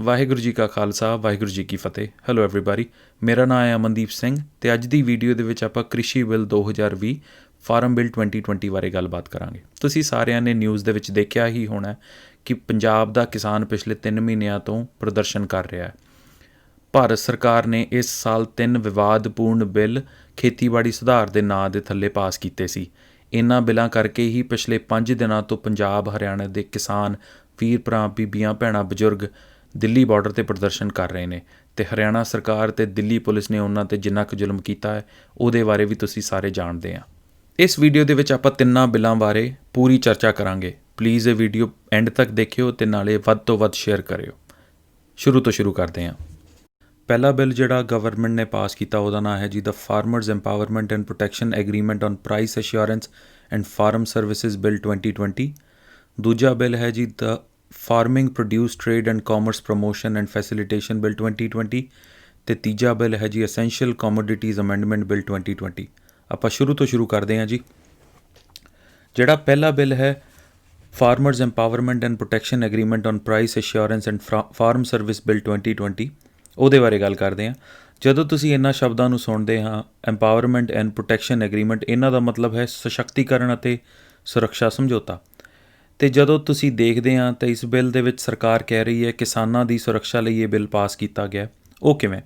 ਵਾਹਿਗੁਰੂ ਜੀ ਕਾ ਖਾਲਸਾ ਵਾਹਿਗੁਰੂ ਜੀ ਕੀ ਫਤਿਹ। Hello everybody, ਮੇਰਾ ਨਾਮ ਹੈ ਅਮਨਦੀਪ ਸਿੰਘ ਤੇ ਅੱਜ ਦੀ ਵੀਡੀਓ ਦੇ ਵਿੱਚ ਆਪਾਂ ਕ੍ਰਿਸ਼ੀ ਬਿੱਲ 2020 ਫਾਰਮ ਬਿੱਲ 2020 ਬਾਰੇ ਗੱਲਬਾਤ ਕਰਾਂਗੇ। ਤੁਸੀਂ ਸਾਰਿਆਂ ਨੇ ਨਿਊਜ਼ ਦੇ ਵਿੱਚ ਦੇਖਿਆ ਹੀ ਹੋਣਾ ਕਿ ਪੰਜਾਬ ਦਾ ਕਿਸਾਨ ਪਿਛਲੇ 3 ਮਹੀਨਿਆਂ ਤੋਂ ਪ੍ਰਦਰਸ਼ਨ ਕਰ ਰਿਹਾ ਹੈ। ਭਾਰਤ ਸਰਕਾਰ ਨੇ ਇਸ ਸਾਲ 3 ਵਿਵਾਦਪੂਰਨ ਬਿੱਲ ਖੇਤੀਬਾੜੀ ਸੁਧਾਰ ਦੇ ਨਾਂ ਦੇ ਥੱਲੇ ਪਾਸ ਕੀਤੇ ਸੀ। ਇਹਨਾਂ ਬਿੱਲਾਂ ਕਰਕੇ ਹੀ ਪਿਛਲੇ 5 ਦਿਨਾਂ ਤੋਂ ਪੰਜਾਬ ਹਰਿਆਣਾ ਦੇ ਕਿਸਾਨ ਵੀਰ ਭਰਾ, ਬੀਬੀਆਂ, ਭੈਣਾਂ, ਬਜ਼ੁਰਗ ਦਿੱਲੀ ਬਾਰਡਰ 'ਤੇ ਪ੍ਰਦਰਸ਼ਨ ਕਰ ਰਹੇ ਨੇ ਅਤੇ ਹਰਿਆਣਾ ਸਰਕਾਰ ਅਤੇ ਦਿੱਲੀ ਪੁਲਿਸ ਨੇ ਉਹਨਾਂ 'ਤੇ ਜਿੰਨਾ ਕੁ ਜ਼ੁਲਮ ਕੀਤਾ ਹੈ ਉਹਦੇ ਬਾਰੇ ਵੀ ਤੁਸੀਂ ਸਾਰੇ ਜਾਣਦੇ ਆ। ਇਸ ਵੀਡੀਓ ਦੇ ਵਿੱਚ ਆਪਾਂ ਤਿੰਨਾਂ ਬਿੱਲਾਂ ਬਾਰੇ ਪੂਰੀ ਚਰਚਾ ਕਰਾਂਗੇ। ਪਲੀਜ਼ ਇਹ ਵੀਡੀਓ ਐਂਡ ਤੱਕ ਦੇਖਿਓ ਅਤੇ ਨਾਲੇ ਵੱਧ ਤੋਂ ਵੱਧ ਸ਼ੇਅਰ ਕਰਿਓ। ਸ਼ੁਰੂ ਕਰਦੇ ਹਾਂ। ਪਹਿਲਾ ਬਿੱਲ ਜਿਹੜਾ ਗਵਰਨਮੈਂਟ ਨੇ ਪਾਸ ਕੀਤਾ ਉਹਦਾ ਨਾਂ ਹੈ ਜੀ the farmers empowerment and protection agreement on price assurance and farm services bill 2020। ਦੂਜਾ ਬਿੱਲ ਹੈ ਜੀ the farming produce trade and commerce promotion and facilitation bill 2020 ਅਤੇ ਤੀਜਾ ਬਿੱਲ ਹੈ ਜੀ ਐਸੈਂਸ਼ੀਅਲ ਕਮੋਡਿਟੀਜ਼ ਅਮੈਂਡਮੈਂਟ ਬਿੱਲ 2020। ਆਪਾਂ ਸ਼ੁਰੂ ਕਰਦੇ ਹਾਂ ਜੀ। ਜਿਹੜਾ ਪਹਿਲਾ ਬਿੱਲ ਹੈ farmers empowerment and protection agreement on price assurance and farm service bill 2020, ਉਹਦੇ ਬਾਰੇ ਗੱਲ ਕਰਦੇ ਹਾਂ। ਜਦੋਂ ਤੁਸੀਂ ਇਹਨਾਂ ਸ਼ਬਦਾਂ ਨੂੰ ਸੁਣਦੇ ਹਾਂ, ਐਮਪਾਵਰਮੈਂਟ ਐਂਡ ਪ੍ਰੋਟੈਕਸ਼ਨ ਐਗਰੀਮੈਂਟ, ਇਹਨਾਂ ਦਾ ਮਤਲਬ ਹੈ ਸਸ਼ਕਤੀਕਰਨ ਅਤੇ ਸੁਰੱਖਿਆ ਸਮਝੌਤਾ। ਅਤੇ ਜਦੋਂ ਤੁਸੀਂ ਦੇਖਦੇ ਹਾਂ ਤਾਂ ਇਸ ਬਿੱਲ ਦੇ ਵਿੱਚ ਸਰਕਾਰ ਕਹਿ ਰਹੀ ਹੈ ਕਿਸਾਨਾਂ ਦੀ ਸੁਰੱਖਿਆ ਲਈ ਇਹ ਬਿੱਲ ਪਾਸ ਕੀਤਾ ਗਿਆ। ਉਹ ਕਿਵੇਂ?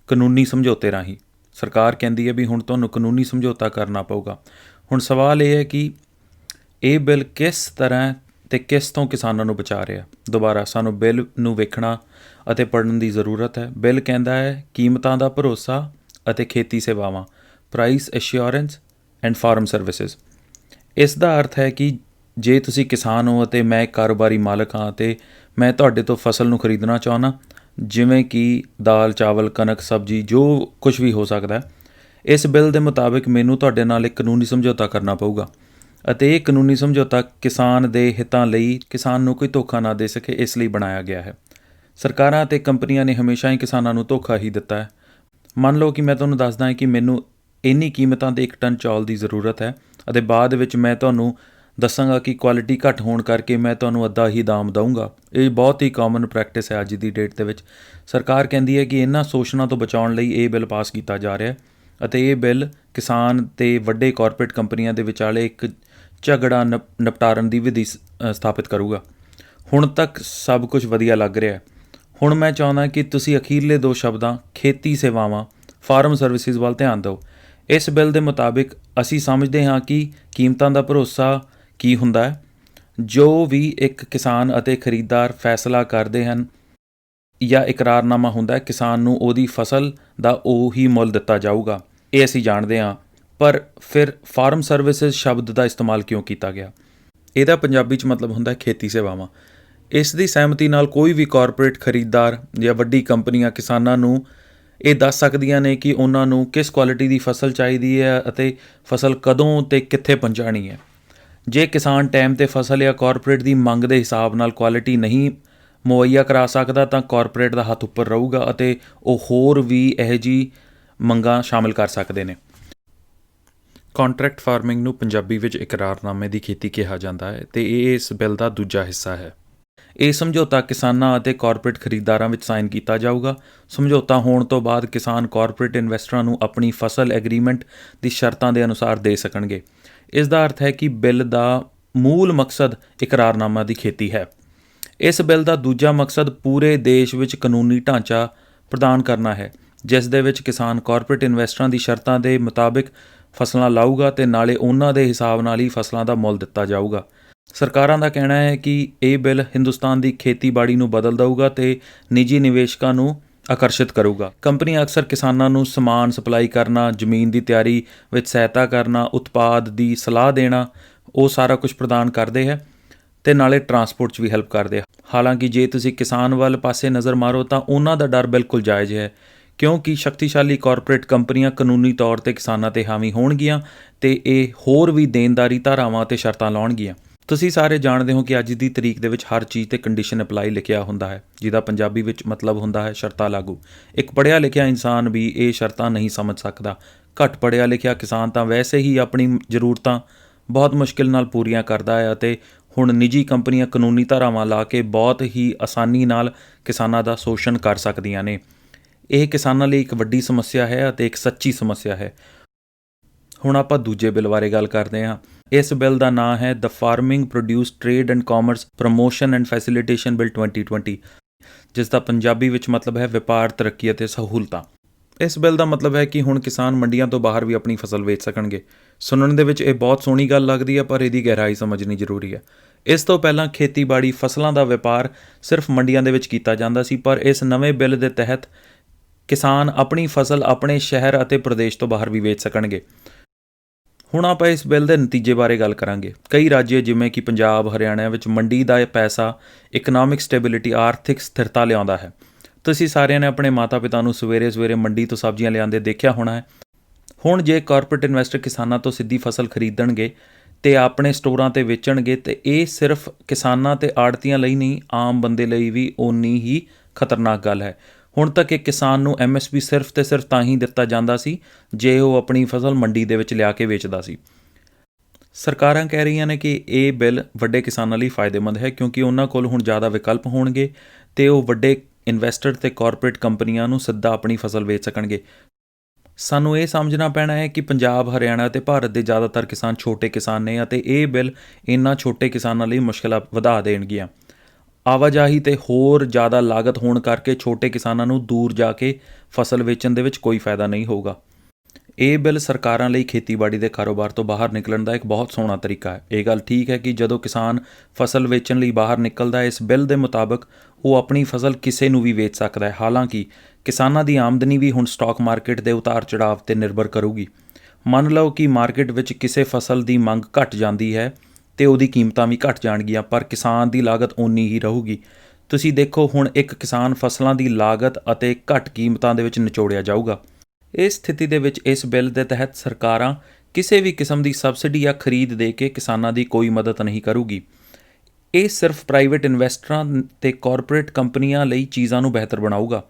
ਕਾਨੂੰਨੀ ਸਮਝੌਤੇ ਰਾਹੀਂ। ਸਰਕਾਰ ਕਹਿੰਦੀ ਹੈ ਵੀ ਹੁਣ ਤੁਹਾਨੂੰ ਕਾਨੂੰਨੀ ਸਮਝੌਤਾ ਕਰਨਾ ਪਊਗਾ। ਹੁਣ ਸਵਾਲ ਇਹ ਹੈ ਕਿ ਇਹ ਬਿੱਲ ਕਿਸ ਤਰ੍ਹਾਂ ਅਤੇ ਕਿਸ ਤੋਂ ਕਿਸਾਨਾਂ ਨੂੰ ਬਚਾ ਰਿਹਾ। ਦੁਬਾਰਾ ਸਾਨੂੰ ਬਿੱਲ ਨੂੰ ਵੇਖਣਾ ਅਤੇ ਪੜ੍ਹਨ ਦੀ ਜ਼ਰੂਰਤ ਹੈ। ਬਿੱਲ ਕਹਿੰਦਾ ਹੈ ਕੀਮਤਾਂ ਦਾ ਭਰੋਸਾ ਅਤੇ ਖੇਤੀ ਸੇਵਾਵਾਂ, ਪ੍ਰਾਈਸ ਐਸ਼ੋਰੈਂਸ ਐਂਡ ਫਾਰਮ ਸਰਵਿਸਿਜ਼। ਇਸ ਦਾ ਅਰਥ ਹੈ ਕਿ ਜੇ ਤੁਸੀਂ ਕਿਸਾਨ ਹੋ ਅਤੇ ਮੈਂ ਇੱਕ ਕਾਰੋਬਾਰੀ ਮਾਲਕ ਹਾਂ ਅਤੇ ਮੈਂ ਤੁਹਾਡੇ ਤੋਂ ਫਸਲ ਨੂੰ ਖਰੀਦਣਾ ਚਾਹੁੰਦਾ, ਜਿਵੇਂ ਕਿ ਦਾਲ, ਚਾਵਲ, ਕਣਕ, ਸਬਜ਼ੀ, ਜੋ ਕੁਝ ਵੀ ਹੋ ਸਕਦਾ, ਇਸ ਬਿੱਲ ਦੇ ਮੁਤਾਬਿਕ ਮੈਨੂੰ ਤੁਹਾਡੇ ਨਾਲ ਇੱਕ ਕਾਨੂੰਨੀ ਸਮਝੌਤਾ ਕਰਨਾ ਪਊਗਾ ਅਤੇ ਇਹ ਕਾਨੂੰਨੀ ਸਮਝੌਤਾ ਕਿਸਾਨ ਦੇ ਹਿੱਤਾਂ ਲਈ, ਕਿਸਾਨ ਨੂੰ ਕੋਈ ਧੋਖਾ ਨਾ ਦੇ ਸਕੇ, ਇਸ ਲਈ ਬਣਾਇਆ ਗਿਆ ਹੈ। ਸਰਕਾਰਾਂ ਅਤੇ ਕੰਪਨੀਆਂ ਨੇ ਹਮੇਸ਼ਾ ਹੀ ਕਿਸਾਨਾਂ ਨੂੰ ਧੋਖਾ ਹੀ ਦਿੱਤਾ ਹੈ। ਮੰਨ ਲਓ ਕਿ ਮੈਂ ਤੁਹਾਨੂੰ ਦੱਸਦਾ ਹਾਂ ਕਿ ਮੈਨੂੰ ਇੰਨੀ ਕੀਮਤਾਂ 'ਤੇ 1 ਟਨ ਚੌਲ ਦੀ ਜ਼ਰੂਰਤ ਹੈ ਅਤੇ ਬਾਅਦ ਵਿੱਚ ਮੈਂ ਤੁਹਾਨੂੰ ਦੱਸਾਂਗਾ ਕਿ ਕੁਆਲਿਟੀ ਘੱਟ ਹੋਣ ਕਰਕੇ ਮੈਂ ਤੁਹਾਨੂੰ ਅੱਧਾ ਹੀ ਦਾਮ ਦਊਂਗਾ। ਇਹ ਬਹੁਤ ਹੀ ਕਾਮਨ ਪ੍ਰੈਕਟਿਸ ਹੈ ਅੱਜ ਦੀ ਡੇਟ ਦੇ ਵਿੱਚ। ਸਰਕਾਰ ਕਹਿੰਦੀ ਹੈ ਕਿ ਇਹਨਾਂ ਸ਼ੋਸ਼ਣਾਂ ਤੋਂ ਬਚਾਉਣ ਲਈ ਇਹ ਬਿੱਲ ਪਾਸ ਕੀਤਾ ਜਾ ਰਿਹਾ ਅਤੇ ਇਹ ਬਿੱਲ ਕਿਸਾਨ ਅਤੇ ਵੱਡੇ ਕਾਰਪੋਰੇਟ ਕੰਪਨੀਆਂ ਦੇ ਵਿਚਾਲੇ ਇੱਕ ਝਗੜਾ ਨਿਪਟਾਰਨ ਦੀ ਵਿਧੀ ਸਥਾਪਿਤ ਕਰੂਗਾ। ਹੁਣ ਤੱਕ ਸਭ ਕੁਝ ਵਧੀਆ ਲੱਗ ਰਿਹਾ। ਹੁਣ ਮੈਂ ਚਾਹੁੰਦਾ ਕਿ ਤੁਸੀਂ ਅਖੀਰਲੇ 2 ਸ਼ਬਦਾਂ ਖੇਤੀ ਸੇਵਾਵਾਂ, ਫਾਰਮ ਸਰਵਿਸਿਜ਼ ਵੱਲ ਧਿਆਨ ਦਿਓ। ਇਸ ਬਿੱਲ ਦੇ ਮੁਤਾਬਿਕ ਅਸੀਂ ਸਮਝਦੇ ਹਾਂ ਕਿ ਕੀਮਤਾਂ ਦਾ ਭਰੋਸਾ ਕੀ ਹੁੰਦਾ ਹੈ। ਜੋ ਵੀ ਇੱਕ ਕਿਸਾਨ ਅਤੇ ਖਰੀਦਦਾਰ ਫੈਸਲਾ ਕਰਦੇ ਹਨ ਜਾਂ ਇਕਰਾਰਨਾਮਾ ਹੁੰਦਾ, ਕਿਸਾਨ ਨੂੰ ਉਹਦੀ ਫਸਲ ਦਾ ਉਹੀ ਮੁੱਲ ਦਿੱਤਾ ਜਾਊਗਾ, ਇਹ ਅਸੀਂ ਜਾਣਦੇ ਹਾਂ। ਪਰ ਫਿਰ ਫਾਰਮ ਸਰਵਿਸਿਜ਼ ਸ਼ਬਦ ਦਾ ਇਸਤੇਮਾਲ ਕਿਉਂ ਕੀਤਾ ਗਿਆ? ਇਹਦਾ ਪੰਜਾਬੀ 'ਚ ਮਤਲਬ ਹੁੰਦਾ ਖੇਤੀ ਸੇਵਾਵਾਂ। ਇਸ ਦੀ ਸਹਿਮਤੀ ਨਾਲ ਕੋਈ ਵੀ ਕਾਰਪੋਰੇਟ ਖਰੀਦਦਾਰ ਜਾਂ ਵੱਡੀ ਕੰਪਨੀਆਂ ਕਿਸਾਨਾਂ ਨੂੰ ਇਹ ਦੱਸ ਸਕਦੀਆਂ ਨੇ ਕਿ ਉਹਨਾਂ ਨੂੰ ਕਿਸ ਕੁਆਲਿਟੀ ਦੀ ਫਸਲ ਚਾਹੀਦੀ ਹੈ ਅਤੇ ਫਸਲ ਕਦੋਂ ਅਤੇ ਕਿੱਥੇ ਪਹੁੰਚਾਉਣੀ ਹੈ। ਜੇ ਕਿਸਾਨ ਟਾਈਮ 'ਤੇ ਫਸਲ ਜਾਂ ਕਾਰਪੋਰੇਟ ਦੀ ਮੰਗ ਦੇ ਹਿਸਾਬ ਨਾਲ ਕੁਆਲਿਟੀ ਨਹੀਂ ਮੁਹੱਈਆ ਕਰਾ ਸਕਦਾ ਤਾਂ ਕਾਰਪੋਰੇਟ ਦਾ ਹੱਥ ਉੱਪਰ ਰਹੂਗਾ ਅਤੇ ਉਹ ਹੋਰ ਵੀ ਇਹੋ ਜਿਹੀ ਮੰਗਾਂ ਸ਼ਾਮਿਲ ਕਰ ਸਕਦੇ ਨੇ। ਕੰਟਰੈਕਟ ਫਾਰਮਿੰਗ ਨੂੰ ਪੰਜਾਬੀ ਵਿੱਚ ਇਕਰਾਰਨਾਮੇ ਦੀ ਖੇਤੀ ਕਿਹਾ ਜਾਂਦਾ ਹੈ ਅਤੇ ਇਹ ਇਸ ਬਿੱਲ ਦਾ ਦੂਜਾ ਹਿੱਸਾ ਹੈ। ਇਹ ਸਮਝੌਤਾ ਕਿਸਾਨਾਂ ਅਤੇ ਕਾਰਪੋਰੇਟ ਖਰੀਦਦਾਰਾਂ ਵਿੱਚ ਸਾਈਨ ਕੀਤਾ ਜਾਊਗਾ। ਸਮਝੌਤਾ ਹੋਣ ਤੋਂ ਬਾਅਦ ਕਿਸਾਨ ਕਾਰਪੋਰੇਟ ਇਨਵੈਸਟਰਾਂ ਨੂੰ ਆਪਣੀ ਫਸਲ ਐਗਰੀਮੈਂਟ ਦੀ ਸ਼ਰਤਾਂ ਦੇ ਅਨੁਸਾਰ ਦੇ ਸਕਣਗੇ। ਇਸ ਦਾ ਅਰਥ ਹੈ ਕਿ ਬਿੱਲ ਦਾ ਮੂਲ ਮਕਸਦ ਇਕਰਾਰਨਾਮਾ ਦੀ ਖੇਤੀ ਹੈ। ਇਸ ਬਿੱਲ ਦਾ ਦੂਜਾ ਮਕਸਦ ਪੂਰੇ ਦੇਸ਼ ਵਿੱਚ ਕਾਨੂੰਨੀ ਢਾਂਚਾ ਪ੍ਰਦਾਨ ਕਰਨਾ ਹੈ ਜਿਸ ਦੇ ਵਿੱਚ ਕਿਸਾਨ ਕਾਰਪੋਰੇਟ ਇਨਵੈਸਟਰਾਂ ਦੀ ਸ਼ਰਤਾਂ ਦੇ ਮੁਤਾਬਿਕ ਫਸਲਾਂ ਲਾਊਗਾ ਅਤੇ ਨਾਲੇ ਉਹਨਾਂ ਦੇ ਹਿਸਾਬ ਨਾਲ ਹੀ ਫਸਲਾਂ ਦਾ ਮੁੱਲ ਦਿੱਤਾ ਜਾਊਗਾ। ਸਰਕਾਰਾਂ ਦਾ ਕਹਿਣਾ ਹੈ ਕਿ ਇਹ ਬਿੱਲ ਹਿੰਦੁਸਤਾਨ ਦੀ ਖੇਤੀਬਾੜੀ ਨੂੰ ਬਦਲ ਦੇਊਗਾ ਅਤੇ ਨਿੱਜੀ ਨਿਵੇਸ਼ਕਾਂ ਨੂੰ ਆਕਰਸ਼ਿਤ ਕਰੂਗਾ। ਕੰਪਨੀਆਂ ਅਕਸਰ ਕਿਸਾਨਾਂ ਨੂੰ ਸਮਾਨ ਸਪਲਾਈ ਕਰਨਾ, ਜ਼ਮੀਨ ਦੀ ਤਿਆਰੀ ਵਿੱਚ ਸਹਾਇਤਾ ਕਰਨਾ, ਉਤਪਾਦ ਦੀ ਸਲਾਹ ਦੇਣਾ, ਉਹ ਸਾਰਾ ਕੁਝ ਪ੍ਰਦਾਨ ਕਰਦੇ ਹੈ ਅਤੇ ਨਾਲੇ ਟਰਾਂਸਪੋਰਟ 'ਚ ਵੀ ਹੈਲਪ ਕਰਦੇ ਆ। ਹਾਲਾਂਕਿ ਜੇ ਤੁਸੀਂ ਕਿਸਾਨ ਵੱਲ ਪਾਸੇ ਨਜ਼ਰ ਮਾਰੋ ਤਾਂ ਉਹਨਾਂ ਦਾ ਡਰ ਬਿਲਕੁਲ ਜਾਇਜ਼ ਹੈ, ਕਿਉਂਕਿ ਸ਼ਕਤੀਸ਼ਾਲੀ ਕਾਰਪੋਰੇਟ ਕੰਪਨੀਆਂ ਕਾਨੂੰਨੀ ਤੌਰ 'ਤੇ ਕਿਸਾਨਾਂ 'ਤੇ ਹਾਵੀ ਹੋਣਗੀਆਂ ਅਤੇ ਇਹ ਹੋਰ ਵੀ ਦੇਣਦਾਰੀ ਧਾਰਾਵਾਂ ਅਤੇ ਸ਼ਰਤਾਂ ਲਾਉਣਗੀਆਂ। ਤੁਸੀਂ ਸਾਰੇ ਜਾਣਦੇ ਹੋ ਕਿ ਅੱਜ ਦੀ ਤਰੀਕ ਦੇ ਵਿੱਚ ਹਰ ਚੀਜ਼ 'ਤੇ ਕੰਡੀਸ਼ਨ ਅਪਲਾਈ ਲਿਖਿਆ ਹੁੰਦਾ ਹੈ, ਜਿਹਦਾ ਪੰਜਾਬੀ ਵਿੱਚ ਮਤਲਬ ਹੁੰਦਾ ਹੈ ਸ਼ਰਤਾਂ ਲਾਗੂ। ਇੱਕ ਪੜ੍ਹਿਆ ਲਿਖਿਆ ਇਨਸਾਨ ਵੀ ਇਹ ਸ਼ਰਤਾਂ ਨਹੀਂ ਸਮਝ ਸਕਦਾ। ਘੱਟ ਪੜ੍ਹਿਆ ਲਿਖਿਆ ਕਿਸਾਨ ਤਾਂ ਵੈਸੇ ਹੀ ਆਪਣੀ ਜ਼ਰੂਰਤਾਂ ਬਹੁਤ ਮੁਸ਼ਕਿਲ ਨਾਲ ਪੂਰੀਆਂ ਕਰਦਾ ਹੈ ਅਤੇ ਹੁਣ ਨਿੱਜੀ ਕੰਪਨੀਆਂ ਕਾਨੂੰਨੀ ਧਾਰਾਵਾਂ ਲਾ ਕੇ ਬਹੁਤ ਹੀ ਆਸਾਨੀ ਨਾਲ ਕਿਸਾਨਾਂ ਦਾ ਸ਼ੋਸ਼ਣ ਕਰ ਸਕਦੀਆਂ ਨੇ। ਇਹ ਕਿਸਾਨਾਂ ਲਈ ਇੱਕ ਵੱਡੀ ਸਮੱਸਿਆ ਹੈ ਅਤੇ ਇੱਕ ਸੱਚੀ ਸਮੱਸਿਆ ਹੈ। ਹੁਣ ਆਪਾਂ ਦੂਜੇ ਬਿੱਲ ਬਾਰੇ ਗੱਲ ਕਰਦੇ ਹਾਂ। ਇਸ ਬਿੱਲ ਦਾ ਨਾਂ ਹੈ the farming produce trade and commerce promotion and facilitation bill 2020, ਜਿਸ ਦਾ ਪੰਜਾਬੀ ਵਿੱਚ ਮਤਲਬ ਹੈ ਵਪਾਰ, ਤਰੱਕੀ ਅਤੇ ਸਹੂਲਤਾਂ। ਇਸ ਬਿੱਲ ਦਾ ਮਤਲਬ ਹੈ ਕਿ ਹੁਣ ਕਿਸਾਨ ਮੰਡੀਆਂ ਤੋਂ ਬਾਹਰ ਵੀ ਆਪਣੀ ਫਸਲ ਵੇਚ ਸਕਣਗੇ। ਸੁਣਨ ਦੇ ਵਿੱਚ ਇਹ ਬਹੁਤ ਸੋਹਣੀ ਗੱਲ ਲੱਗਦੀ ਹੈ, ਪਰ ਇਹਦੀ ਗਹਿਰਾਈ ਸਮਝਣੀ ਜ਼ਰੂਰੀ ਹੈ। ਇਸ ਤੋਂ ਪਹਿਲਾਂ ਖੇਤੀਬਾੜੀ ਫਸਲਾਂ ਦਾ ਵਪਾਰ ਸਿਰਫ ਮੰਡੀਆਂ ਦੇ ਵਿੱਚ ਕੀਤਾ ਜਾਂਦਾ ਸੀ, ਪਰ ਇਸ ਨਵੇਂ ਬਿੱਲ ਦੇ ਤਹਿਤ ਕਿਸਾਨ ਆਪਣੀ ਫਸਲ ਆਪਣੇ ਸ਼ਹਿਰ ਅਤੇ ਪ੍ਰਦੇਸ਼ ਤੋਂ ਬਾਹਰ ਵੀ ਵੇਚ ਸਕਣਗੇ। ਹੁਣ ਆਪਾਂ ਇਸ ਬਿੱਲ ਦੇ ਨਤੀਜੇ ਬਾਰੇ ਗੱਲ ਕਰਾਂਗੇ। ਕਈ ਰਾਜ ਜਿਵੇਂ ਕਿ ਪੰਜਾਬ, ਹਰਿਆਣਾ ਵਿੱਚ ਮੰਡੀ ਦਾ ਪੈਸਾ ਇਕਨੋਮਿਕ ਸਟੇਬਿਲਿਟੀ, ਆਰਥਿਕ ਸਥਿਰਤਾ ਲਿਆਉਂਦਾ ਹੈ। ਤੁਸੀਂ ਸਾਰਿਆਂ ਨੇ ਆਪਣੇ ਮਾਤਾ ਪਿਤਾ ਨੂੰ ਸਵੇਰੇ ਸਵੇਰੇ ਮੰਡੀ ਤੋਂ ਸਬਜ਼ੀਆਂ ਲਿਆਉਂਦੇ ਦੇਖਿਆ ਹੋਣਾ ਹੈ। ਹੁਣ ਜੇ ਕਾਰਪੋਰੇਟ ਇਨਵੈਸਟਰ ਕਿਸਾਨਾਂ ਤੋਂ ਸਿੱਧੀ ਫਸਲ ਖਰੀਦਣਗੇ ਅਤੇ ਆਪਣੇ ਸਟੋਰਾਂ 'ਤੇ ਵੇਚਣਗੇ, ਅਤੇ ਇਹ ਸਿਰਫ ਕਿਸਾਨਾਂ ਅਤੇ ਆੜ੍ਹਤੀਆਂ ਲਈ ਨਹੀਂ, ਆਮ ਬੰਦੇ ਲਈ ਵੀ ਓਨੀ ਹੀ ਖਤਰਨਾਕ ਗੱਲ ਹੈ। ਹੁਣ ਤੱਕ ਇੱਕ ਕਿਸਾਨ ਨੂੰ MSP ਸਿਰਫ ਅਤੇ ਸਿਰਫ ਤਾਂ ਹੀ ਦਿੱਤਾ ਜਾਂਦਾ ਸੀ ਜੇ ਉਹ ਆਪਣੀ ਫਸਲ ਮੰਡੀ ਦੇ ਵਿੱਚ ਲਿਆ ਕੇ ਵੇਚਦਾ ਸੀ। ਸਰਕਾਰਾਂ ਕਹਿ ਰਹੀਆਂ ਨੇ ਕਿ ਇਹ ਬਿੱਲ ਵੱਡੇ ਕਿਸਾਨਾਂ ਲਈ ਫਾਇਦੇਮੰਦ ਹੈ, ਕਿਉਂਕਿ ਉਹਨਾਂ ਕੋਲ ਹੁਣ ਜ਼ਿਆਦਾ ਵਿਕਲਪ ਹੋਣਗੇ ਅਤੇ ਉਹ ਵੱਡੇ ਇਨਵੈਸਟਰ ਅਤੇ ਕਾਰਪੋਰੇਟ ਕੰਪਨੀਆਂ ਨੂੰ ਸਿੱਧਾ ਆਪਣੀ ਫਸਲ ਵੇਚ ਸਕਣਗੇ। ਸਾਨੂੰ ਇਹ ਸਮਝਣਾ ਪੈਣਾ ਹੈ ਕਿ ਪੰਜਾਬ, ਹਰਿਆਣਾ ਅਤੇ ਭਾਰਤ ਦੇ ਜ਼ਿਆਦਾਤਰ ਕਿਸਾਨ ਛੋਟੇ ਕਿਸਾਨ ਨੇ, ਅਤੇ ਇਹ ਬਿੱਲ ਇਹਨਾਂ ਛੋਟੇ ਕਿਸਾਨਾਂ ਲਈ ਮੁਸ਼ਕਲਾਂ ਵਧਾ ਦੇਣਗੀਆਂ। ਆਵਾਜਾਈ ਅਤੇ ਹੋਰ ਜ਼ਿਆਦਾ ਲਾਗਤ ਹੋਣ ਕਰਕੇ ਛੋਟੇ ਕਿਸਾਨਾਂ ਨੂੰ ਦੂਰ ਜਾ ਕੇ ਫਸਲ ਵੇਚਣ ਦੇ ਵਿੱਚ ਕੋਈ ਫਾਇਦਾ ਨਹੀਂ ਹੋਊਗਾ। ਇਹ ਬਿੱਲ ਸਰਕਾਰਾਂ ਲਈ ਖੇਤੀਬਾੜੀ ਦੇ ਕਾਰੋਬਾਰ ਤੋਂ ਬਾਹਰ ਨਿਕਲਣ ਦਾ ਇੱਕ ਬਹੁਤ ਸੋਹਣਾ ਤਰੀਕਾ ਹੈ। ਇਹ ਗੱਲ ਠੀਕ ਹੈ ਕਿ ਜਦੋਂ ਕਿਸਾਨ ਫਸਲ ਵੇਚਣ ਲਈ ਬਾਹਰ ਨਿਕਲਦਾ ਹੈ, ਇਸ ਬਿੱਲ ਦੇ ਮੁਤਾਬਕ ਉਹ ਆਪਣੀ ਫਸਲ ਕਿਸੇ ਨੂੰ ਵੀ ਵੇਚ ਸਕਦਾ ਹੈ। ਹਾਲਾਂਕਿ ਕਿਸਾਨਾਂ ਦੀ ਆਮਦਨੀ ਵੀ ਹੁਣ ਸਟਾਕ ਮਾਰਕੀਟ ਦੇ ਉਤਾਰ ਚੜਾਵ 'ਤੇ ਨਿਰਭਰ ਕਰੂਗੀ। ਮੰਨ ਲਓ ਕਿ ਮਾਰਕੀਟ ਵਿੱਚ ਕਿਸੇ ਫਸਲ ਦੀ ਮੰਗ ਘਟ ਜਾਂਦੀ ਹੈ ਅਤੇ ਉਹਦੀ ਕੀਮਤਾਂ ਵੀ ਘਟ ਜਾਣਗੀਆਂ, ਪਰ ਕਿਸਾਨ ਦੀ ਲਾਗਤ ਓਨੀ ਹੀ ਰਹੂਗੀ। ਤੁਸੀਂ ਦੇਖੋ, ਹੁਣ ਇੱਕ ਕਿਸਾਨ ਫਸਲਾਂ ਦੀ ਲਾਗਤ ਅਤੇ ਘੱਟ ਕੀਮਤਾਂ ਦੇ ਵਿੱਚ ਨਿਚੋੜਿਆ ਜਾਊਗਾ। ਇਸ ਸਥਿਤੀ ਦੇ ਵਿੱਚ ਇਸ ਬਿੱਲ ਦੇ ਤਹਿਤ ਸਰਕਾਰਾਂ ਕਿਸੇ ਵੀ ਕਿਸਮ ਦੀ ਸਬਸਿਡੀ ਜਾਂ ਖਰੀਦ ਦੇ ਕੇ ਕਿਸਾਨਾਂ ਦੀ ਕੋਈ ਮਦਦ ਨਹੀਂ ਕਰੂਗੀ। ਇਹ ਸਿਰਫ ਪ੍ਰਾਈਵੇਟ ਇਨਵੈਸਟਰਾਂ ਅਤੇ ਕਾਰਪੋਰੇਟ ਕੰਪਨੀਆਂ ਲਈ ਚੀਜ਼ਾਂ ਨੂੰ ਬਿਹਤਰ ਬਣਾਊਗਾ।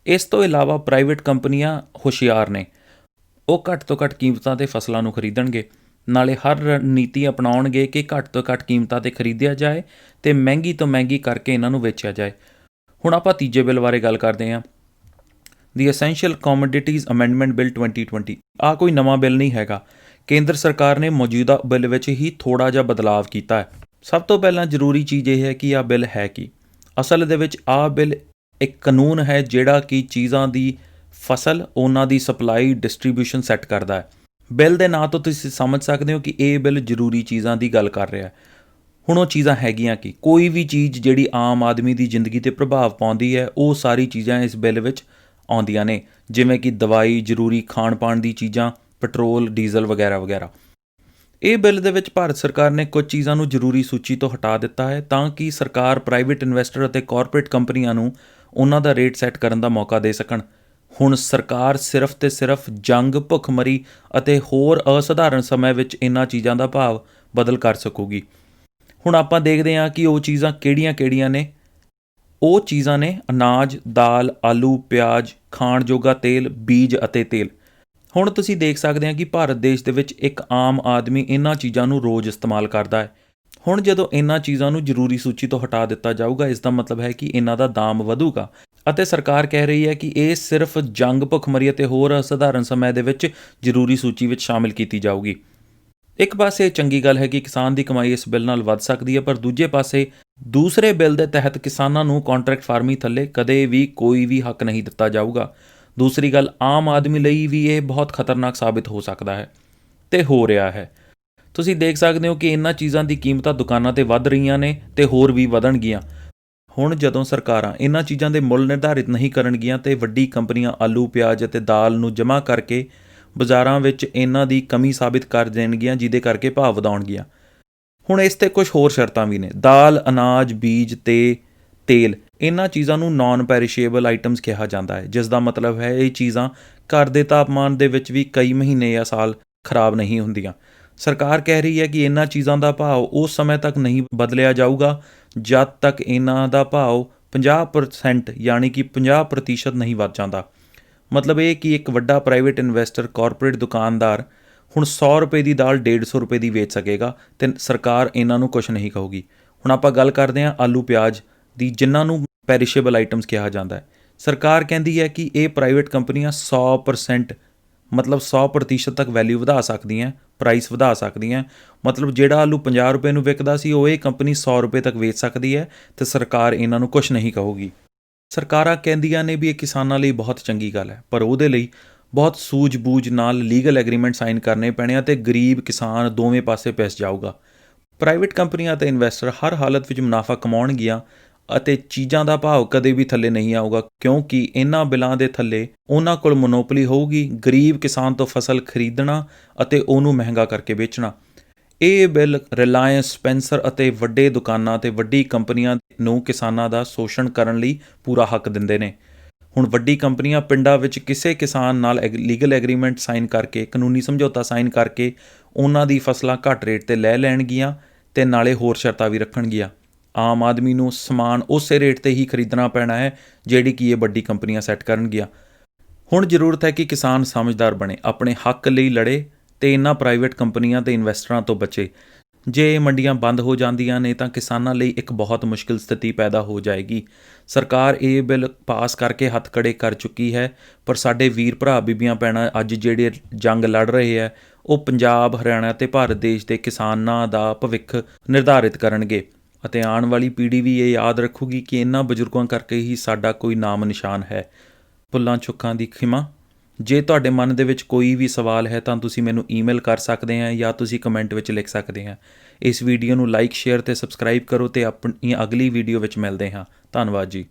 ਇਸ ਤੋਂ ਇਲਾਵਾ ਪ੍ਰਾਈਵੇਟ ਕੰਪਨੀਆਂ ਹੁਸ਼ਿਆਰ ਨੇ, ਉਹ ਘੱਟ ਤੋਂ ਘੱਟ ਕੀਮਤਾਂ 'ਤੇ ਫਸਲਾਂ ਨੂੰ ਖਰੀਦਣਗੇ, ਨਾਲੇ ਹਰ ਰਣਨੀਤੀ ਅਪਣਾਉਣਗੇ ਕਿ ਘੱਟ ਤੋਂ ਘੱਟ ਕੀਮਤਾਂ 'ਤੇ ਖਰੀਦਿਆ ਜਾਏ ਅਤੇ ਮਹਿੰਗੀ ਤੋਂ ਮਹਿੰਗੀ ਕਰਕੇ ਇਹਨਾਂ ਨੂੰ ਵੇਚਿਆ ਜਾਏ। ਹੁਣ ਆਪਾਂ ਤੀਜੇ ਬਿੱਲ ਬਾਰੇ ਗੱਲ ਕਰਦੇ ਹਾਂ, ਦੀ ਐਸੈਂਸ਼ੀਅਲ ਕਮੋਡਿਟੀਜ਼ ਅਮੈਂਡਮੈਂਟ ਬਿੱਲ 2020। ਆਹ ਕੋਈ ਨਵਾਂ ਬਿੱਲ ਨਹੀਂ ਹੈਗਾ। ਕੇਂਦਰ ਸਰਕਾਰ ਨੇ ਮੌਜੂਦਾ ਬਿੱਲ ਵਿੱਚ ਹੀ ਥੋੜ੍ਹਾ ਜਿਹਾ ਬਦਲਾਵ ਕੀਤਾ ਹੈ। ਸਭ ਤੋਂ ਪਹਿਲਾਂ ਜ਼ਰੂਰੀ ਚੀਜ਼ ਇਹ ਹੈ ਕਿ ਆਹ ਬਿੱਲ ਹੈ ਕੀ। ਅਸਲ ਦੇ ਵਿੱਚ ਆਹ ਬਿੱਲ ਇੱਕ ਕਾਨੂੰਨ ਹੈ ਜਿਹੜਾ ਕਿ ਚੀਜ਼ਾਂ ਦੀ ਫਸਲ, ਉਹਨਾਂ ਦੀ ਸਪਲਾਈ, ਡਿਸਟਰੀਬਿਊਸ਼ਨ ਸੈੱਟ ਕਰਦਾ ਹੈ। ਬਿੱਲ ਦੇ ਨਾਂ ਤੋਂ ਤੁਸੀਂ ਸਮਝ ਸਕਦੇ ਹੋ ਕਿ ਇਹ ਬਿੱਲ ਜ਼ਰੂਰੀ ਚੀਜ਼ਾਂ ਦੀ ਗੱਲ ਕਰ ਰਿਹਾ ਹੈ। ਹੁਣ ਉਹ ਚੀਜ਼ਾਂ ਹੈਗੀਆਂ ਕੀ? ਕੋਈ ਵੀ ਚੀਜ਼ ਜਿਹੜੀ ਆਮ ਆਦਮੀ ਦੀ ਜ਼ਿੰਦਗੀ 'ਤੇ ਪ੍ਰਭਾਵ ਪਾਉਂਦੀ ਹੈ, ਉਹ ਸਾਰੀ ਚੀਜ਼ਾਂ ਇਸ ਬਿੱਲ ਵਿੱਚ ਆਉਂਦੀਆਂ ਨੇ, ਜਿਵੇਂ ਕਿ ਦਵਾਈ, ਜ਼ਰੂਰੀ ਖਾਣ ਪਾਣ ਦੀ ਚੀਜ਼ਾਂ, ਪੈਟਰੋਲ, ਡੀਜ਼ਲ ਵਗੈਰਾ ਵਗੈਰਾ। ਇਹ ਬਿੱਲ ਦੇ ਵਿੱਚ ਭਾਰਤ ਸਰਕਾਰ ਨੇ ਕੁਝ ਚੀਜ਼ਾਂ ਨੂੰ ਜ਼ਰੂਰੀ ਸੂਚੀ ਤੋਂ ਹਟਾ ਦਿੱਤਾ ਹੈ ਤਾਂ ਕਿ ਸਰਕਾਰ ਪ੍ਰਾਈਵੇਟ ਇਨਵੈਸਟਰ ਅਤੇ ਕਾਰਪੋਰੇਟ ਕੰਪਨੀਆਂ ਨੂੰ ਉਹਨਾਂ ਦਾ ਰੇਟ ਸੈੱਟ ਕਰਨ ਦਾ ਮੌਕਾ ਦੇ ਸਕਣ। ਹੁਣ ਸਰਕਾਰ ਸਿਰਫ ਅਤੇ ਸਿਰਫ ਜੰਗ, ਭੁੱਖਮਰੀ ਅਤੇ ਹੋਰ ਅਸਧਾਰਨ ਸਮੇਂ ਵਿੱਚ ਇਹਨਾਂ ਚੀਜ਼ਾਂ ਦਾ ਭਾਵ ਬਦਲ ਕਰ ਸਕੂਗੀ। ਹੁਣ ਆਪਾਂ ਦੇਖਦੇ ਹਾਂ ਕਿ ਉਹ ਚੀਜ਼ਾਂ ਕਿਹੜੀਆਂ-ਕਿਹੜੀਆਂ ਨੇ। ਉਹ ਚੀਜ਼ਾਂ ਨੇ ਅਨਾਜ, ਦਾਲ, ਆਲੂ, ਪਿਆਜ਼, ਖਾਣ ਜੋਗਾ ਤੇਲ, ਬੀਜ ਅਤੇ ਤੇਲ। ਹੁਣ ਤੁਸੀਂ ਦੇਖ ਸਕਦੇ ਹਾਂ ਕਿ ਭਾਰਤ ਦੇਸ਼ ਦੇ ਵਿੱਚ ਇੱਕ ਆਮ ਆਦਮੀ ਇਹਨਾਂ ਚੀਜ਼ਾਂ ਨੂੰ ਰੋਜ਼ ਇਸਤੇਮਾਲ ਕਰਦਾ ਹੈ। ਹੁਣ ਜਦੋਂ ਇਹਨਾਂ ਚੀਜ਼ਾਂ ਨੂੰ ਜ਼ਰੂਰੀ ਸੂਚੀ ਤੋਂ ਹਟਾ ਦਿੱਤਾ ਜਾਊਗਾ, ਇਸ ਦਾ ਮਤਲਬ ਹੈ ਕਿ ਇਹਨਾਂ ਦਾ ਦਾਮ ਵਧੂਗਾ, ਅਤੇ ਸਰਕਾਰ ਕਹਿ ਰਹੀ ਹੈ ਕਿ ਇਹ ਸਿਰਫ ਜੰਗ, ਭੁੱਖਮਰੀ ਅਤੇ ਹੋਰ ਅਸਧਾਰਨ ਸਮੇਂ ਦੇ ਵਿੱਚ ਜ਼ਰੂਰੀ ਸੂਚੀ ਵਿੱਚ ਸ਼ਾਮਿਲ ਕੀਤੀ ਜਾਊਗੀ। ਇੱਕ ਪਾਸੇ ਇਹ ਚੰਗੀ ਗੱਲ ਹੈ ਕਿ ਕਿਸਾਨ ਦੀ ਕਮਾਈ ਇਸ ਬਿੱਲ ਨਾਲ ਵੱਧ ਸਕਦੀ ਹੈ, ਪਰ ਦੂਜੇ ਪਾਸੇ ਦੂਸਰੇ ਬਿੱਲ ਦੇ ਤਹਿਤ ਕਿਸਾਨਾਂ ਨੂੰ ਕੰਟਰੈਕਟ ਫਾਰਮਿੰਗ ਥੱਲੇ ਕਦੇ ਵੀ ਕੋਈ ਵੀ ਹੱਕ ਨਹੀਂ ਦਿੱਤਾ ਜਾਊਗਾ। ਦੂਸਰੀ ਗੱਲ, ਆਮ ਆਦਮੀ ਲਈ ਵੀ ਇਹ ਬਹੁਤ ਖਤਰਨਾਕ ਸਾਬਿਤ ਹੋ ਸਕਦਾ ਹੈ ਅਤੇ ਹੋ ਰਿਹਾ ਹੈ। ਤੁਸੀਂ ਦੇਖ ਸਕਦੇ ਹੋ ਕਿ ਇਹਨਾਂ ਚੀਜ਼ਾਂ ਦੀ ਕੀਮਤਾਂ ਦੁਕਾਨਾਂ 'ਤੇ ਵੱਧ ਰਹੀਆਂ ਨੇ ਅਤੇ ਹੋਰ ਵੀ ਵਧਣਗੀਆਂ। ਹੁਣ ਜਦੋਂ ਸਰਕਾਰਾਂ ਇਹਨਾਂ ਚੀਜ਼ਾਂ ਦੇ ਮੁੱਲ ਨਿਰਧਾਰਿਤ ਨਹੀਂ ਕਰਨਗੀਆਂ ਅਤੇ ਵੱਡੀ ਕੰਪਨੀਆਂ ਆਲੂ, ਪਿਆਜ਼ ਅਤੇ ਦਾਲ ਨੂੰ ਜਮ੍ਹਾਂ ਕਰਕੇ ਬਾਜ਼ਾਰਾਂ ਵਿੱਚ ਇਹਨਾਂ ਦੀ ਕਮੀ ਸਾਬਿਤ ਕਰ ਦੇਣਗੀਆਂ, ਜਿਹਦੇ ਕਰਕੇ ਭਾਅ ਵਧਾਉਣਗੀਆਂ। ਹੁਣ ਇਸ 'ਤੇ ਕੁਝ ਹੋਰ ਸ਼ਰਤਾਂ ਵੀ ਨੇ। ਦਾਲ, ਅਨਾਜ, ਬੀਜ ਅਤੇ ਤੇਲ, ਇਹਨਾਂ ਚੀਜ਼ਾਂ ਨੂੰ ਨਾਨ ਪੈਰੀਸ਼ੇਬਲ ਆਈਟਮਸ ਕਿਹਾ ਜਾਂਦਾ ਹੈ, ਜਿਸ ਦਾ ਮਤਲਬ ਹੈ ਇਹ ਚੀਜ਼ਾਂ ਘਰ ਦੇ ਤਾਪਮਾਨ ਦੇ ਵਿੱਚ ਵੀ ਕਈ ਮਹੀਨੇ ਜਾਂ ਸਾਲ ਖਰਾਬ ਨਹੀਂ ਹੁੰਦੀਆਂ। ਸਰਕਾਰ ਕਹਿ ਰਹੀ ਹੈ ਕਿ ਇਹਨਾਂ ਚੀਜ਼ਾਂ ਦਾ ਭਾਅ ਉਸ ਸਮੇਂ ਤੱਕ ਨਹੀਂ ਬਦਲਿਆ ਜਾਊਗਾ ਜਦ ਤੱਕ ਇਹਨਾਂ ਦਾ ਭਾਅ 50% ਯਾਨੀ ਕਿ 50% ਨਹੀਂ ਵੱਧ ਜਾਂਦਾ। ਮਤਲਬ ਇਹ ਕਿ ਇੱਕ ਵੱਡਾ ਪ੍ਰਾਈਵੇਟ ਇਨਵੈਸਟਰ, ਕਾਰਪੋਰੇਟ ਦੁਕਾਨਦਾਰ ਹੁਣ 100 ਰੁਪਏ ਦੀ ਦਾਲ 150 ਰੁਪਏ ਦੀ ਵੇਚ ਸਕੇਗਾ ਅਤੇ ਸਰਕਾਰ ਇਹਨਾਂ ਨੂੰ ਕੁਛ ਨਹੀਂ ਕਹੂਗੀ। ਹੁਣ ਆਪਾਂ ਗੱਲ ਕਰਦੇ ਹਾਂ ਆਲੂ ਪਿਆਜ਼ ਦੀ, ਜਿਨ੍ਹਾਂ ਨੂੰ ਪੈਰਿਸ਼ੇਬਲ ਆਈਟਮਸ ਕਿਹਾ ਜਾਂਦਾ ਹੈ। ਸਰਕਾਰ ਕਹਿੰਦੀ ਹੈ ਕਿ ਇਹ ਪ੍ਰਾਈਵੇਟ ਕੰਪਨੀਆਂ 100% ਮਤਲਬ 100% ਤੱਕ ਵੈਲਿਊ ਵਧਾ ਸਕਦੀਆਂ, ਪ੍ਰਾਈਸ ਵਧਾ ਸਕਦੀਆਂ। ਮਤਲਬ ਜਿਹੜਾ ਆਲੂ 50 ਰੁਪਏ ਨੂੰ ਵਿਕਦਾ ਸੀ ਉਹ ਇਹ ਕੰਪਨੀ 100 ਰੁਪਏ ਤੱਕ ਵੇਚ ਸਕਦੀ ਹੈ ਅਤੇ ਸਰਕਾਰ ਇਹਨਾਂ ਨੂੰ ਕੁਛ ਨਹੀਂ ਕਹੂਗੀ। ਸਰਕਾਰਾਂ ਕਹਿੰਦੀਆਂ ਨੇ ਵੀ ਇਹ ਕਿਸਾਨਾਂ ਲਈ ਬਹੁਤ ਚੰਗੀ ਗੱਲ ਹੈ, ਪਰ ਉਹਦੇ ਲਈ ਬਹੁਤ ਸੂਝ-ਬੂਝ ਨਾਲ ਲੀਗਲ ਐਗਰੀਮੈਂਟ ਸਾਈਨ ਕਰਨੇ ਪੈਣੇ ਆ ਅਤੇ ਗਰੀਬ ਕਿਸਾਨ ਦੋਵੇਂ ਪਾਸੇ ਪਿਸ ਜਾਊਗਾ। ਪ੍ਰਾਈਵੇਟ ਕੰਪਨੀਆਂ ਅਤੇ ਇਨਵੈਸਟਰ ਹਰ ਹਾਲਤ ਵਿੱਚ ਮੁਨਾਫਾ ਕਮਾਉਣਗੀਆਂ ਅਤੇ ਚੀਜ਼ਾਂ ਦਾ ਭਾਅ ਕਦੇ ਵੀ ਥੱਲੇ ਨਹੀਂ ਆਊਗਾ, ਕਿਉਂਕਿ ਇਹਨਾਂ ਬਿੱਲਾਂ ਦੇ ਥੱਲੇ ਉਹਨਾਂ ਕੋਲ ਮੋਨੋਪੋਲੀ ਹੋਊਗੀ ਗਰੀਬ ਕਿਸਾਨ ਤੋਂ ਫਸਲ ਖਰੀਦਣਾ ਅਤੇ ਉਹਨੂੰ ਮਹਿੰਗਾ ਕਰਕੇ ਵੇਚਣਾ। ਇਹ ਬਿੱਲ ਰਿਲਾਇੰਸ, ਸਪੈਂਸਰ ਅਤੇ ਵੱਡੇ ਦੁਕਾਨਾਂ ਅਤੇ ਵੱਡੀ ਕੰਪਨੀਆਂ ਨੂੰ ਕਿਸਾਨਾਂ ਦਾ ਸ਼ੋਸ਼ਣ ਕਰਨ ਲਈ ਪੂਰਾ ਹੱਕ ਦਿੰਦੇ ਨੇ। ਹੁਣ ਵੱਡੀ ਕੰਪਨੀਆਂ ਪਿੰਡਾਂ ਵਿੱਚ ਕਿਸੇ ਕਿਸਾਨ ਨਾਲ ਲੀਗਲ ਐਗਰੀਮੈਂਟ ਸਾਈਨ ਕਰਕੇ, ਕਾਨੂੰਨੀ ਸਮਝੌਤਾ ਸਾਈਨ ਕਰਕੇ ਉਹਨਾਂ ਦੀ ਫਸਲਾਂ ਘੱਟ ਰੇਟ 'ਤੇ ਲੈ ਲੈਣਗੀਆਂ ਅਤੇ ਨਾਲੇ ਹੋਰ ਸ਼ਰਤਾਂ ਵੀ ਰੱਖਣਗੀਆਂ। ਆਮ ਆਦਮੀ ਨੂੰ ਸਮਾਨ ਉਸੇ ਰੇਟ 'ਤੇ ਹੀ ਖਰੀਦਣਾ ਪੈਣਾ ਹੈ ਜਿਹੜੀ ਕਿ ਇਹ ਵੱਡੀ ਕੰਪਨੀਆਂ ਸੈੱਟ ਕਰਨਗੀਆਂ। ਹੁਣ ਜ਼ਰੂਰਤ ਹੈ ਕਿ ਕਿਸਾਨ ਸਮਝਦਾਰ ਬਣੇ, ਆਪਣੇ ਹੱਕ ਲਈ ਲੜੇ ਅਤੇ ਇਹਨਾਂ ਪ੍ਰਾਈਵੇਟ ਕੰਪਨੀਆਂ ਅਤੇ ਇਨਵੈਸਟਰਾਂ ਤੋਂ ਬਚੇ। ਜੇ ਇਹ ਮੰਡੀਆਂ ਬੰਦ ਹੋ ਜਾਂਦੀਆਂ ਨੇ ਤਾਂ ਕਿਸਾਨਾਂ ਲਈ ਇੱਕ ਬਹੁਤ ਮੁਸ਼ਕਿਲ ਸਥਿਤੀ ਪੈਦਾ ਹੋ ਜਾਏਗੀ। ਸਰਕਾਰ ਇਹ ਬਿੱਲ ਪਾਸ ਕਰਕੇ ਹੱਥ ਖੜ੍ਹੇ ਕਰ ਚੁੱਕੀ ਹੈ, ਪਰ ਸਾਡੇ ਵੀਰ ਭਰਾ ਬੀਬੀਆਂ ਭੈਣਾਂ ਅੱਜ ਜਿਹੜੇ ਜੰਗ ਲੜ ਰਹੇ ਹੈ ਉਹ ਪੰਜਾਬ, ਹਰਿਆਣਾ ਅਤੇ ਭਾਰਤ ਦੇਸ਼ ਦੇ ਕਿਸਾਨਾਂ ਦਾ ਭਵਿੱਖ ਨਿਰਧਾਰਿਤ ਕਰਨਗੇ ਅਤੇ ਆਉਣ ਵਾਲੀ ਪੀੜ੍ਹੀ ਵੀ ਇਹ ਯਾਦ ਰੱਖੂਗੀ ਕਿ ਇਹਨਾਂ ਬਜ਼ੁਰਗਾਂ ਕਰਕੇ ਹੀ ਸਾਡਾ ਕੋਈ ਨਾਮ ਨਿਸ਼ਾਨ ਹੈ। ਭੁੱਲਾਂ ਚੁੱਕਾਂ ਦੀ ਖਿਮਾ। ਜੇ ਤੁਹਾਡੇ ਮਨ ਦੇ ਵਿੱਚ ਕੋਈ ਵੀ ਸਵਾਲ ਹੈ ਤਾਂ ਤੁਸੀਂ ਮੈਨੂੰ ਈਮੇਲ ਕਰ ਸਕਦੇ ਹੋ ਜਾਂ ਤੁਸੀਂ ਕਮੈਂਟ ਵਿੱਚ ਲਿਖ ਸਕਦੇ ਹੋ। ਇਸ ਵੀਡੀਓ ਨੂੰ ਲਾਈਕ, ਸ਼ੇਅਰ ਅਤੇ ਸਬਸਕ੍ਰਾਈਬ ਕਰੋ ਅਤੇ ਆਪਣੀ ਅਗਲੀ ਵੀਡੀਓ ਵਿੱਚ ਮਿਲਦੇ ਹਾਂ। ਧੰਨਵਾਦ ਜੀ।